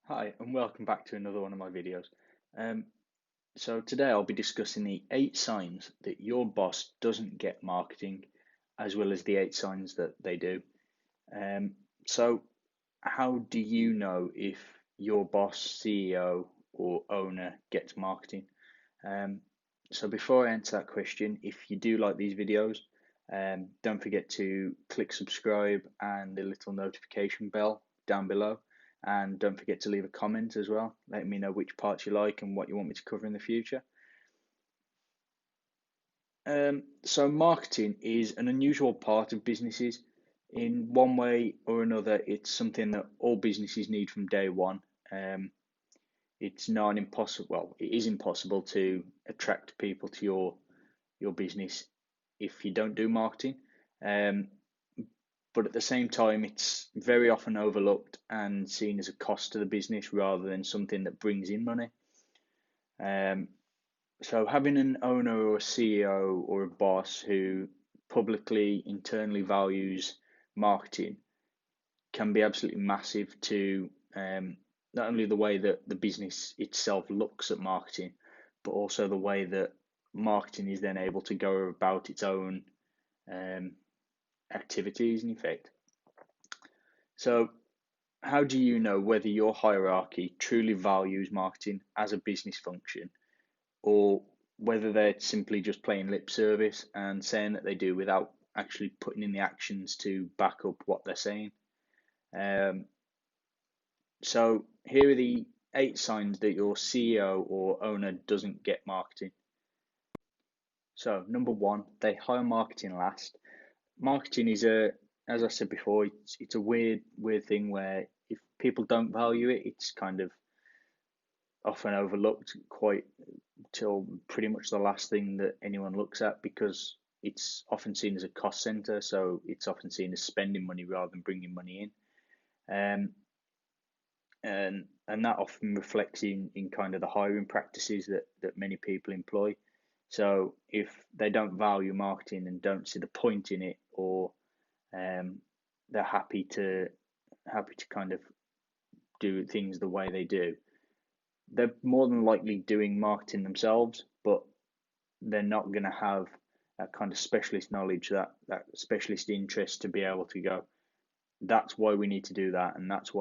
Hi, and welcome back to another one of my videos. Um, so today I'll be discussing the 8 signs that your boss doesn't get marketing, as well as the 8 signs that they do. Um, so how do you know if your boss, CEO, or owner gets marketing? Um, so before I answer that question, if you do like these videos, don't forget to click subscribe and the little notification bell down below. And don't forget to leave a comment as well, letting me know which parts you like and what you want me to cover in the future. So marketing is an unusual part of businesses. In one way or another, it's something that all businesses need from day one. Um, it's not impossible. Well, it is impossible to attract people to your business if you don't do marketing. Um, but at the same time, it's very often overlooked and seen as a cost to the business rather than something that brings in money. Um, so having an owner or a CEO or a boss who publicly internally values marketing can be absolutely massive to not only the way that the business itself looks at marketing, but also the way that marketing is then able to go about its own um, activities in effect. So, how do you know whether your hierarchy truly values marketing as a business function or whether they're simply just playing lip service and saying that they do without actually putting in the actions to back up what they're saying? Um, so, here are the 8 signs that your CEO or owner doesn't get marketing. So, number one, they hire marketing last. Marketing is as I said before, it's a weird thing where if people don't value it, it's kind of often overlooked quite till pretty much the last thing that anyone looks at because it's often seen as a cost center, so it's often seen as spending money rather than bringing money in. And that often reflects in kind of the hiring practices that many people employ. So if they don't value marketing and don't see the point in it, or um, they're happy to kind of do things the way they do, they're more than likely doing marketing themselves, but they're not going to have that kind of specialist knowledge, that specialist interest to be able to go, that's why we need to do that, and that's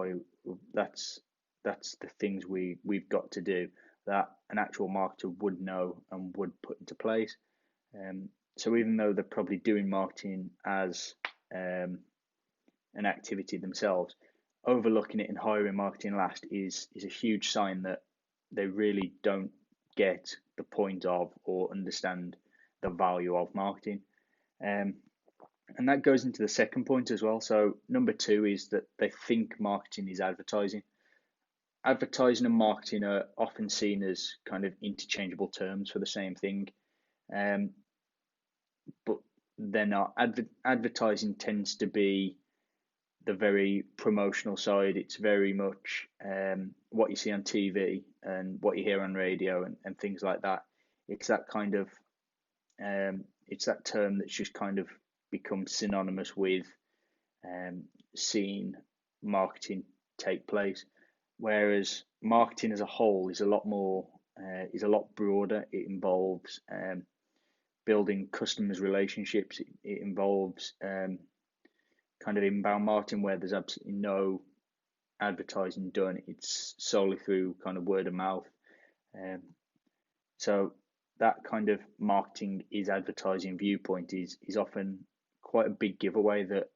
that's the things we've got to do that an actual marketer would know and would put into place. So even though they're probably doing marketing as an activity themselves, overlooking it and hiring marketing last is a huge sign that they really don't get the point of or understand the value of marketing. Um, and that goes into the second point as well. So number two is that they think marketing is advertising. Advertising and marketing are often seen as kind of interchangeable terms for the same thing, um, but they're not. Advertising tends to be the very promotional side. It's very much what you see on TV and what you hear on radio and things like that. It's that kind of it's that term that's just kind of become synonymous with um, seeing marketing take place. Whereas marketing as a whole is a lot broader. It involves building customers' relationships. It involves kind of inbound marketing where there's absolutely no advertising done. It's solely through kind of word of mouth. Um, so that kind of marketing is advertising viewpoint is often quite a big giveaway that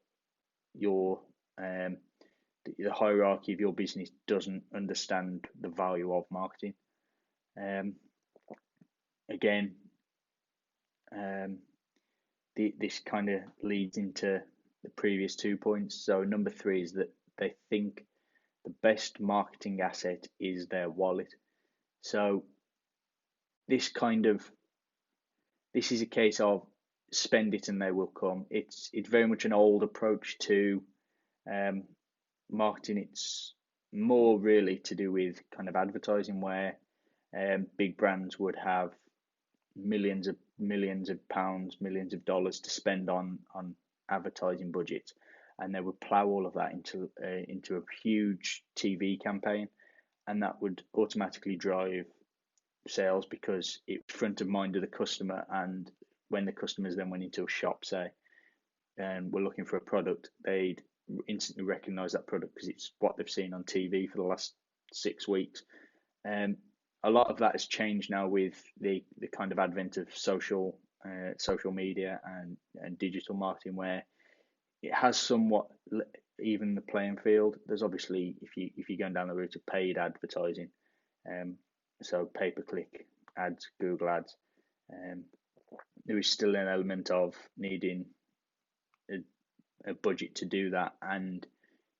your the hierarchy of your business doesn't understand the value of marketing. Um, Again, um, this kind of leads into the previous 2 points. So number three is that they think the best marketing asset is their wallet. So this kind of this is a case of spend it and they will come. It's very much an old approach to um, marketing. It's more really to do with kind of advertising where big brands would have millions of pounds, millions of dollars to spend on advertising budgets, and they would plow all of that into a huge TV campaign. and that would automatically drive sales because it's front of mind of the customer. And when the customers then went into a shop, say, and were looking for a product, they'd instantly recognise that product because it's what they've seen on TV for the last 6 weeks. A lot of that has changed now with the kind of advent of social media and digital marketing, where it has somewhat even the playing field. There's obviously, if you're going down the route of paid advertising, so pay per click ads, Google ads, there is still an element of needing a budget to do that, and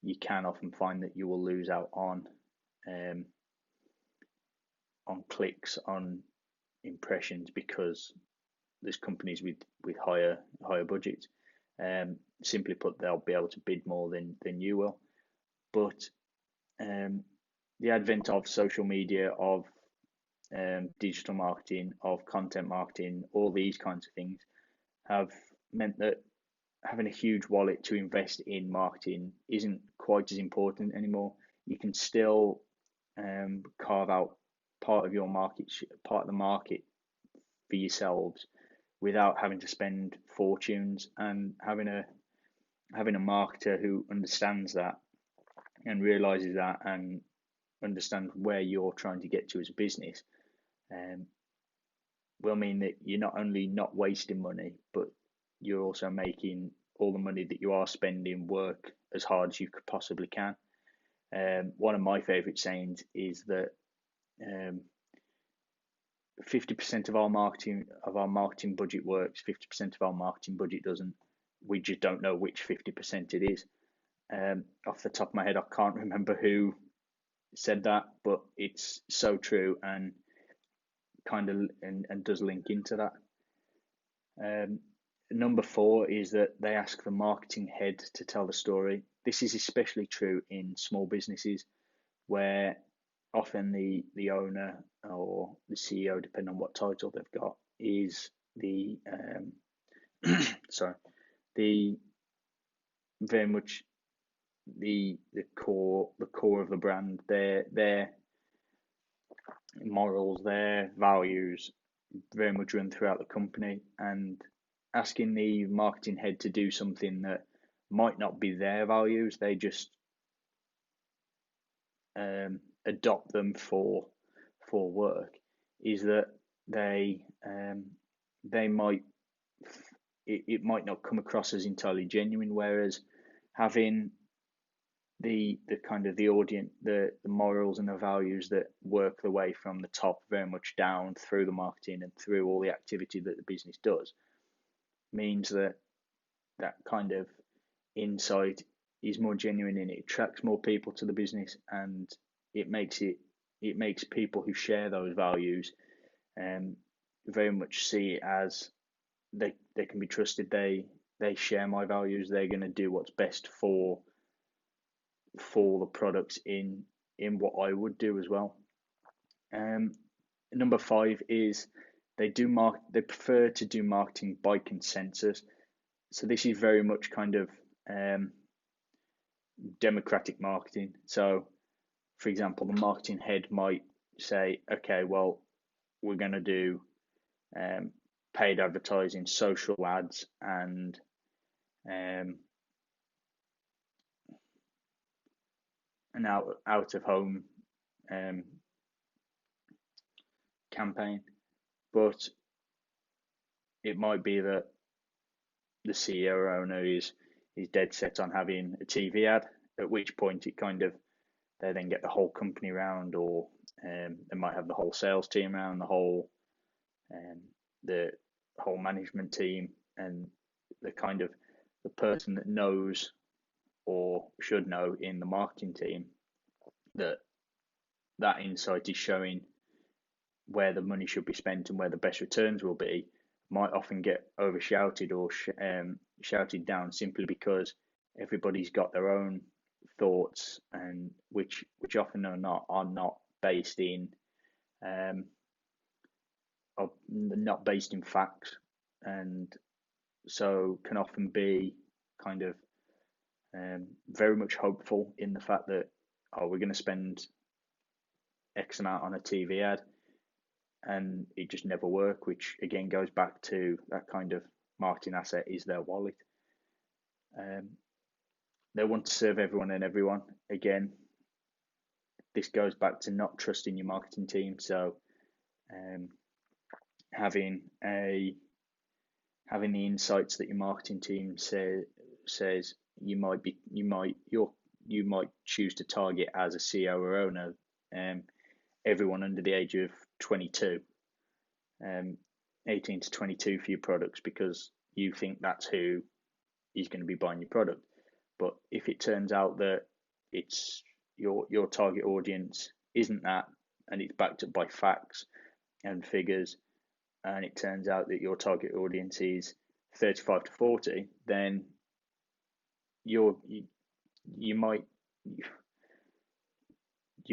you can often find that you will lose out on clicks, on impressions, because there's companies with higher budgets. Simply put, they'll be able to bid more than you will. But the advent of social media, of digital marketing, of content marketing, all these kinds of things have meant that having a huge wallet to invest in marketing isn't quite as important anymore. You can still carve out part of your part of the market for yourselves without having to spend fortunes, and having a marketer who understands that and realizes that and understands where you're trying to get to as a business, will mean that you're not only not wasting money, but you're also making all the money that you are spending work as hard as you could possibly can. One of my favorite sayings is that 50% of our marketing budget works, 50% of our marketing budget doesn't. We just don't know which 50% it is. Off the top of my head, I can't remember who said that, but it's so true, and kind of and does link into that. Number 4 is that they ask the marketing head to tell the story. This is especially true in small businesses, where often the owner or the CEO, depending on what title they've got, is the the very much the core of the brand. Their morals, their values very much run throughout the company, and asking the marketing head to do something that might not be their values, they just adopt them for work, is that they might it might not come across as entirely genuine, whereas having the kind of the audience, the morals and the values that work their way from the top very much down through the marketing and through all the activity that the business does, means that kind of insight is more genuine, and it attracts more people to the business, and it makes people who share those values very much see it as they can be trusted. They share my values. They're going to do what's best for the products in what I would do as well. Number 5 is they prefer to do marketing by consensus. So this is very much kind of democratic marketing. So, for example, the marketing head might say, okay, well, we're going to do paid advertising, social ads, and an out of home campaign. But it might be that the CEO or owner is dead set on having a TV ad, at which point it kind of, they then get the whole company round, or they might have the whole sales team around, the whole management team, and the kind of the person that knows or should know in the marketing team that insight is showing where the money should be spent and where the best returns will be, might often get overshouted or shouted down, simply because everybody's got their own thoughts, and which often are not based in facts, and so can often be kind of very much hopeful in the fact that, we're going to spend X amount on a TV ad, and it just never worked, which again goes back to that kind of marketing asset is their wallet. They want to serve everyone and everyone. Again, this goes back to not trusting your marketing team. So having the insights that your marketing team says you might choose to target as a CEO or owner, everyone under the age of 22, 18 to 22 for your products, because you think that's who is going to be buying your product. But if it turns out that it's your target audience isn't that, and it's backed up by facts and figures, and it turns out that your target audience is 35 to 40, then your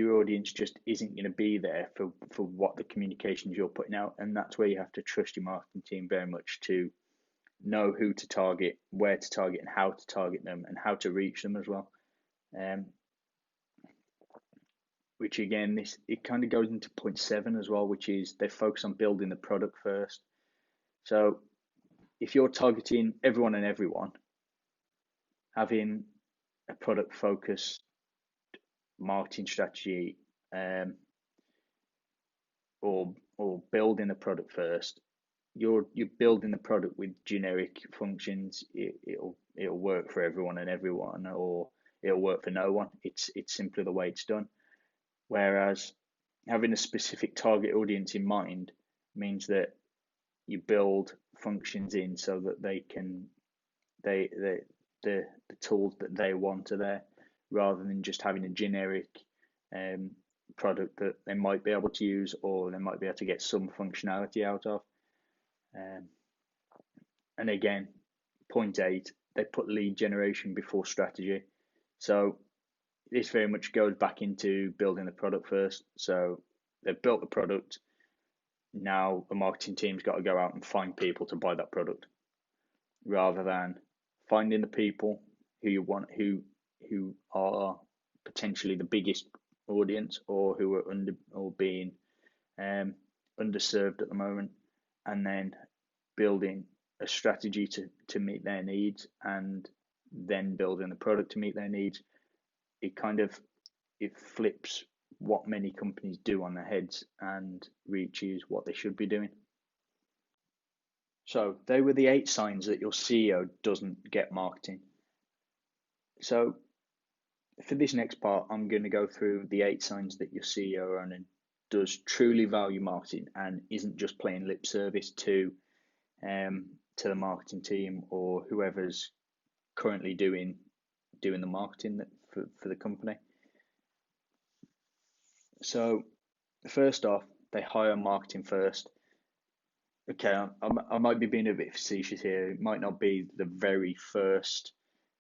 audience just isn't going to be there for what the communications you're putting out. And that's where you have to trust your marketing team very much to know who to target, where to target, and how to target them, and how to reach them as well. Which again, it kind of goes into point 7 as well, which is they focus on building the product first. So if you're targeting everyone and everyone, having a product focused marketing strategy, or building the product first, you're building the product with generic functions. It'll work for everyone and everyone, or it'll work for no one. It's simply the way it's done. Whereas having a specific target audience in mind means that you build functions in so that the tools that they want are there, rather than just having a generic product that they might be able to use, or they might be able to get some functionality out of. And again, point 8, they put lead generation before strategy. So this very much goes back into building the product first. So they've built the product. Now the marketing team's got to go out and find people to buy that product, rather than finding the people who you want, who are potentially the biggest audience, or who are being underserved at the moment, and then building a strategy to meet their needs, and then building the product to meet their needs. It flips what many companies do on their heads and reaches what they should be doing. So they were the 8 signs that your CEO doesn't get marketing. So for this next part, I'm going to go through the 8 signs that your CEO or owner does truly value marketing and isn't just playing lip service to the marketing team or whoever's currently doing the marketing for the company. So first off, they hire marketing first. Okay, I might be being a bit facetious here. It might not be the very first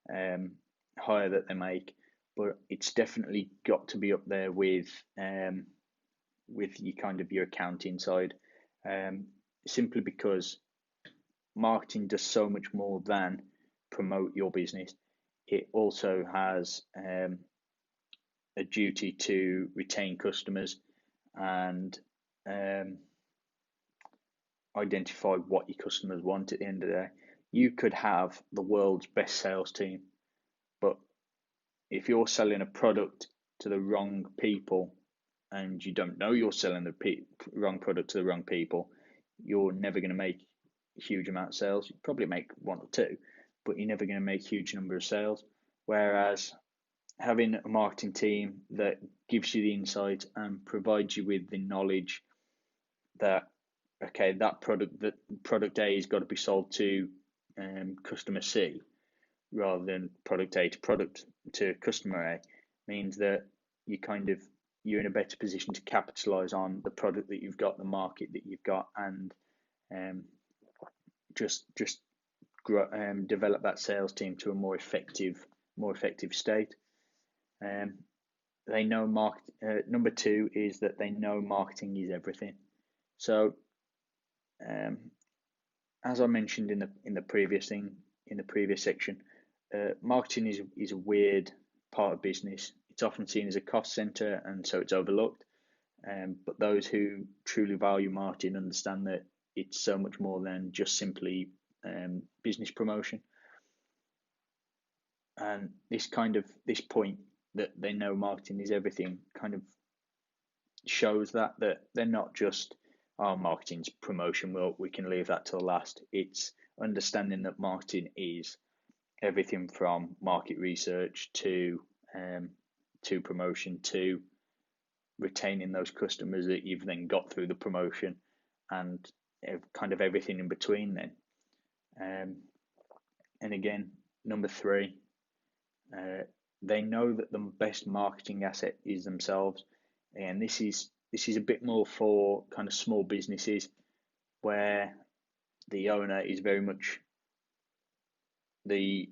hire that they make, but it's definitely got to be up there with your accounting side, simply because marketing does so much more than promote your business. It also has a duty to retain customers and identify what your customers want at the end of the day. You could have the world's best sales team, but if you're selling a product to the wrong people and you don't know you're selling the wrong product to the wrong people, you're never going to make a huge amount of sales. You probably make 1 or 2, but you're never going to make a huge number of sales. Whereas having a marketing team that gives you the insight and provides you with the knowledge that, okay, that product A has got to be sold to customer C, rather than product A to customer A, means that you're in a better position to capitalize on the product that you've got, the market that you've got, and just develop that sales team to a more effective state. They know number 2 is that they know marketing is everything. So as I mentioned in the previous section, marketing is a weird part of business. It's often seen as a cost center, and so it's overlooked. But those who truly value marketing understand that it's so much more than just simply business promotion. And this point that they know marketing is everything kind of shows that they're not just, oh, marketing's promotion, well, we can leave that till last. It's understanding that marketing is everything from market research to promotion to retaining those customers that you've then got through the promotion, and kind of everything in between then. And again, number three, they know that the best marketing asset is themselves. And this is a bit more for kind of small businesses where the owner is very much the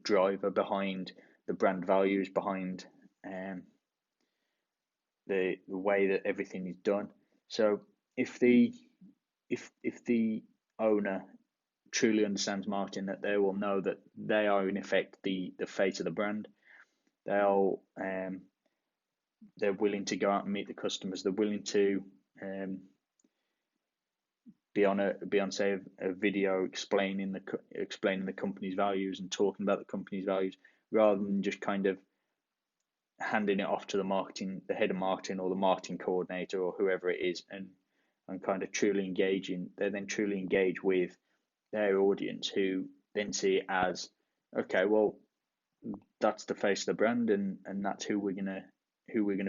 driver behind the brand values, behind the way that everything is done. So if the owner truly understands marketing, that they will know that they are in effect the face of the brand. They're willing to go out and meet the customers. They're willing to be on say a video explaining the company's values and talking about the company's values, rather than just kind of handing it off to the head of marketing or the marketing coordinator or whoever it is, and kind of truly engaging. They then truly engage with their audience, who then see it as, okay, well, that's the face of the brand, and that's who we're gonna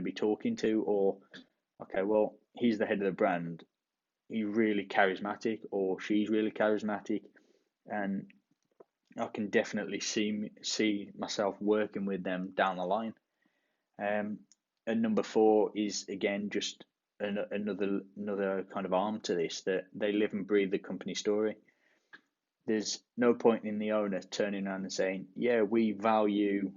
be talking to. Or, okay, well, he's the head of the brand, he's really charismatic, or she's really charismatic, and I can definitely see myself working with them down the line. And number four is, again, just another kind of arm to this, that they live and breathe the company story. There's no point in the owner turning around and saying, yeah, we value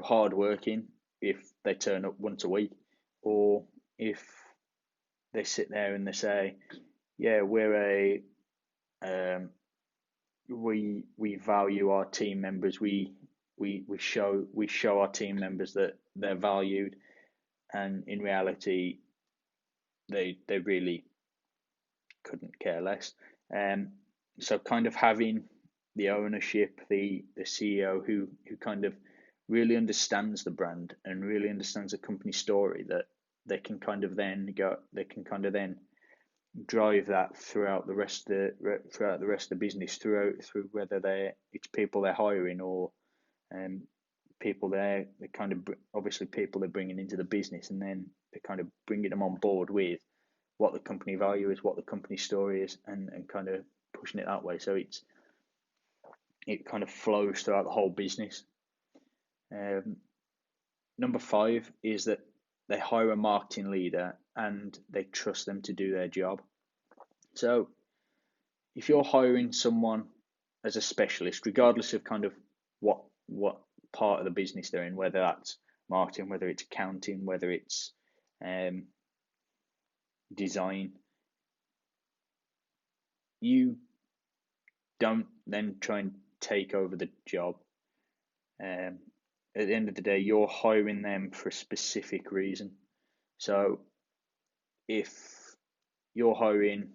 hard working, if they turn up once a week, or if they sit there and they say, yeah, we value our team members. We show our team members that they're valued, and in reality, they really couldn't care less. So kind of having the ownership, the CEO who kind of really understands the brand and really understands the company story, that they can kind of then drive that throughout the rest of the business, through whether it's people they're hiring, or people they're kind of obviously people they're bringing into the business, and then they're kind of bringing them on board with what the company value is, what the company story is, and kind of pushing it that way. So it kind of flows throughout the whole business. Number five is that they hire a marketing leader and they trust them to do their job. So if you're hiring someone as a specialist, regardless of kind of what part of the business they're in, whether that's marketing, whether it's accounting, whether it's design, you don't then try and take over the job. At the end of the day, you're hiring them for a specific reason. So if you're hiring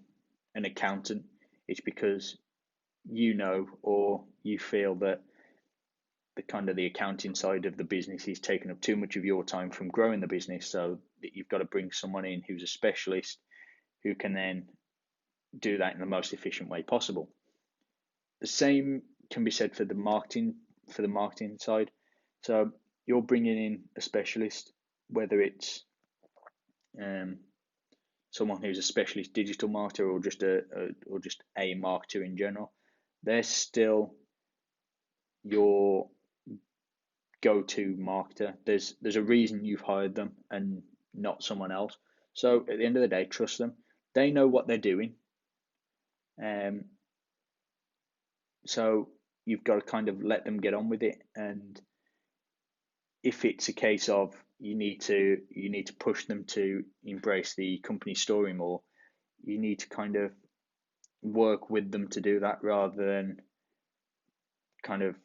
an accountant, it's because you know, or you feel that the accounting side of the business is taking up too much of your time from growing the business, so that you've got to bring someone in who's a specialist, who can then do that in the most efficient way possible. The same can be said for the marketing side. So you're bringing in a specialist, whether it's someone who's a specialist digital marketer, or just a marketer in general. They're still your go-to marketer. There's a reason you've hired them and not someone else. So at the end of the day, trust them. They know what they're doing. So you've got to kind of let them get on with it. And if it's a case of you need to push them to embrace the company story more, you need to kind of work with them to do that, rather than kind of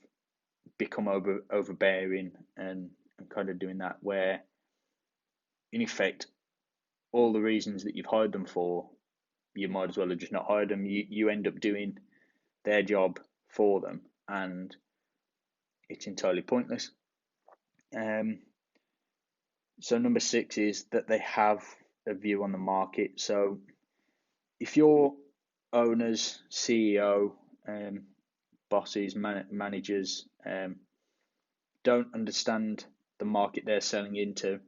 become overbearing and kind of doing that, where in effect, all the reasons that you've hired them for, you might as well have just not hired them. You end up doing their job for them, and it's entirely pointless. So number 6 is that they have a view on the market. So if your owners, CEO, bosses, managers don't understand the market they're selling into,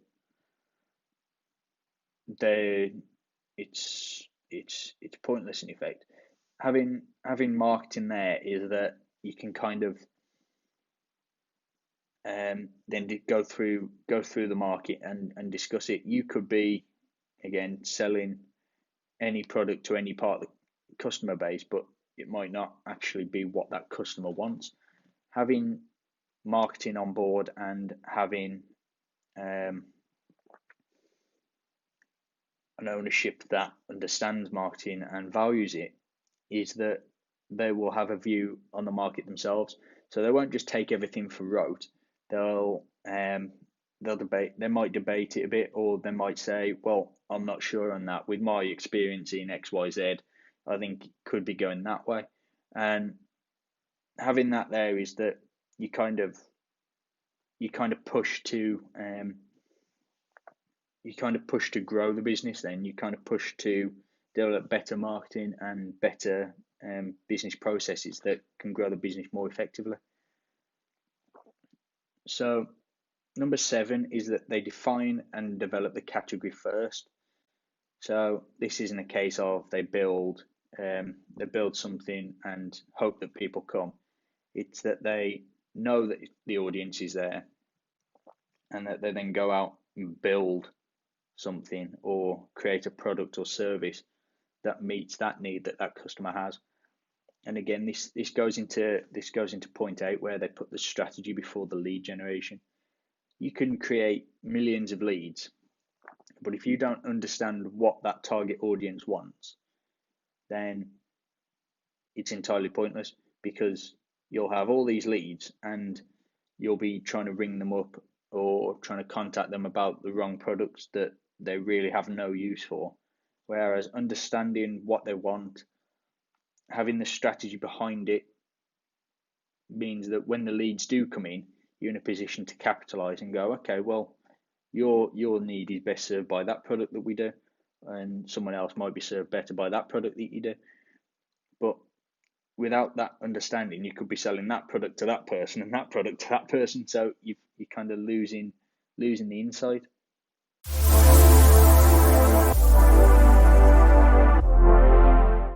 it's pointless in effect. Having marketing there is that you can kind of then go through the market and discuss it. You could be, again, selling any product to any part of the customer base, but it might not actually be what that customer wants. Having marketing on board and having an ownership that understands marketing and values it is that they will have a view on the market themselves. So they won't just take everything for rote. They'll debate. They might debate it a bit, or they might say, "Well, I'm not sure on that. With my experience in X, Y, Z, I think it could be going that way." And having that there is that you kind of push to grow the business. Then you kind of push to develop better marketing and better business processes that can grow the business more effectively. So number 7 is that they define and develop the category first. So this isn't a case of they build something and hope that people come. It's that they know that the audience is there, and that they then go out and build something or create a product or service that meets that need that customer has. And again, this goes into point 8, where they put the strategy before the lead generation. You can create millions of leads, but if you don't understand what that target audience wants, then it's entirely pointless, because you'll have all these leads and you'll be trying to ring them up or trying to contact them about the wrong products that they really have no use for. Whereas understanding what they want, having the strategy behind it, means that when the leads do come in, you're in a position to capitalize and go, okay, well, your need is best served by that product that we do, and someone else might be served better by that product that you do. But without that understanding, you could be selling that product to that person and that product to that person, so you're kind of losing the insight.